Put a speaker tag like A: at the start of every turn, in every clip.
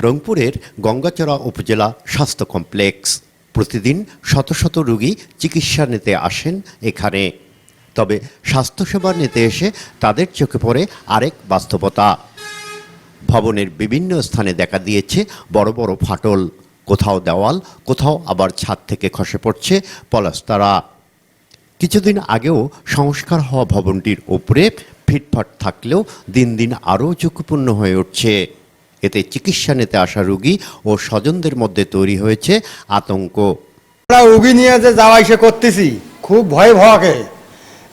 A: রংপুরের গঙ্গাচড়া উপজেলা স্বাস্থ্য কমপ্লেক্স। প্রতিদিন শত শত রোগী চিকিৎসা নিতে আসেন এখানে। তবে স্বাস্থ্যসেবা নিতে এসে তাদের চোখে পড়ে আরেক বাস্তবতা। ভবনের বিভিন্ন স্থানে দেখা দিয়েছে বড় বড় ফাটল, কোথাও দেওয়াল, কোথাও আবার ছাদ থেকে খসে পড়ছে পলাস্তারা। কিছুদিন আগেও সংস্কার হওয়া ভবনটির উপরে ফিটফাট থাকলেও দিন দিন আরও ঝুঁকিপূর্ণ হয়ে উঠছে। এতে চিকিৎসা নিতে আসা রোগী ও স্বজনদের মধ্যে তৈরি হয়েছে আতঙ্ক।
B: আমরা রোগী নিয়ে যে যাওয়া এসে করতেছি খুব ভয়ে ভয়াকে,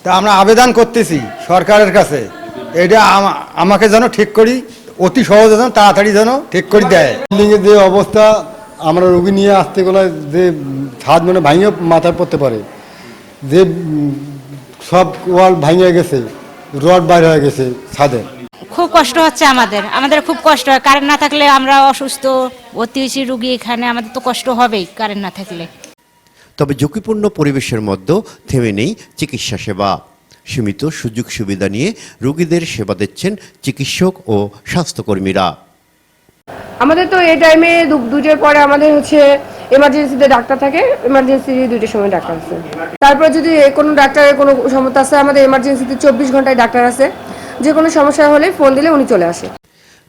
B: তা আমরা আবেদন করতেছি সরকারের কাছে, এটা আমাকে যেন ঠিক করি, অতি সহজে যেন তাড়াতাড়ি যেন ঠিক করে দেয়।
C: বিল্ডিংয়ের যে অবস্থা, আমরা রোগী নিয়ে আসতে গেলে যে ছাদ মানে ভাঙিয়ে মাথায় পড়তে পারে, যে সব ওয়াল ভাঙিয়ে গেছে, রড বাইরে হয়ে গেছে ছাদে।
D: খুব কষ্ট হচ্ছে আমাদের খুব কষ্ট হয়। কারেন্ট না থাকলে আমরা অসুস্থ, ভর্তি হয়েছি রুগী এখানে, আমাদের তো কষ্ট হবেই কারেন্ট না থাকলে।
A: তবে ঝুঁকিপূর্ণ পরিবেশের মধ্যেও থেমে নেই চিকিৎসা সেবা। সীমিত সুযোগ সুবিধা নিয়ে রোগীদের সেবা দিচ্ছেন চিকিৎসক ও স্বাস্থ্যকর্মীরা।
E: আমাদের তো এই টাইমে দুটোর পরে আমাদের হচ্ছে এমার্জেন্সিতে ডাক্তার থাকে, এমার্জেন্সি 2টোর সময় ডাক্তার আছে। তারপর যদি কোনো ডাক্তারের কোনো সমস্যা আছে, আমাদের এমার্জেন্সিতে 24 ঘন্টায় ডাক্তার আছে, যে কোনো সমস্যা হলে ফোন দিলে উনি চলে আসে।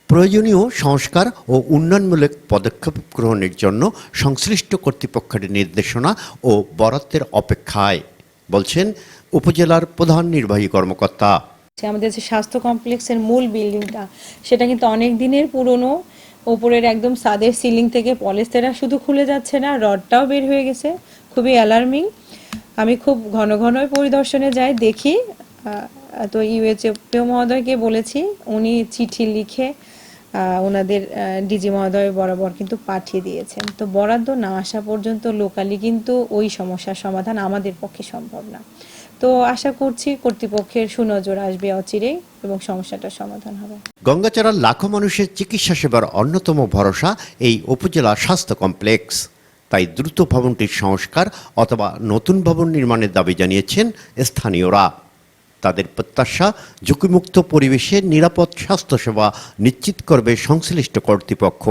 A: প্রয়োজনীয় সংস্কার ও উন্নয়নমূলক পদক্ষেপ গ্রহণের জন্য সংশ্লিষ্ট কর্তৃপক্ষের নির্দেশনা ও বরাদ্দের অপেক্ষায়, বলছেন উপজেলার প্রধান নির্বাহী কর্মকর্তা।
F: আমাদের যে স্বাস্থ্য কমপ্লেক্সের মূল বিল্ডিংটা, সেটা কিন্তু অনেক দিনের পুরনো। উপরের একদম ছাদের সিলিং থেকে পলিস্টারটা শুধু খুলে যাচ্ছে না, রডটাও বের হয়ে গেছে, খুবই অ্যালার্মিং। আমি খুব ঘন ঘন পরিদর্শনে যাই, দেখি। তো ইউএচও মহোদয়কে বলেছি, উনি চিঠি লিখে ওনাদের ডিজি মহোদয় বরাবর কিন্তু পাঠিয়ে দিয়েছেন। তো বরাদ্দ না আসা পর্যন্ত লোকালি কিন্তু ওই সমস্যার সমাধান আমাদের পক্ষে সম্ভব না। তো আশা করছি কর্তৃপক্ষের সুনজর আসবে অচিরেই এবং সমস্যাটার সমাধান হবে।
A: গঙ্গাচড়ার লাখো মানুষের চিকিৎসা সেবার অন্যতম ভরসা এই উপজেলা স্বাস্থ্য কমপ্লেক্স। তাই দ্রুত ভবনটির সংস্কার অথবা নতুন ভবন নির্মাণের দাবি জানিয়েছেন স্থানীয়রা। তাদের প্রত্যাশা, ঝুঁকিমুক্ত পরিবেশে নিরাপদ স্বাস্থ্যসেবা নিশ্চিত করবে সংশ্লিষ্ট কর্তৃপক্ষ।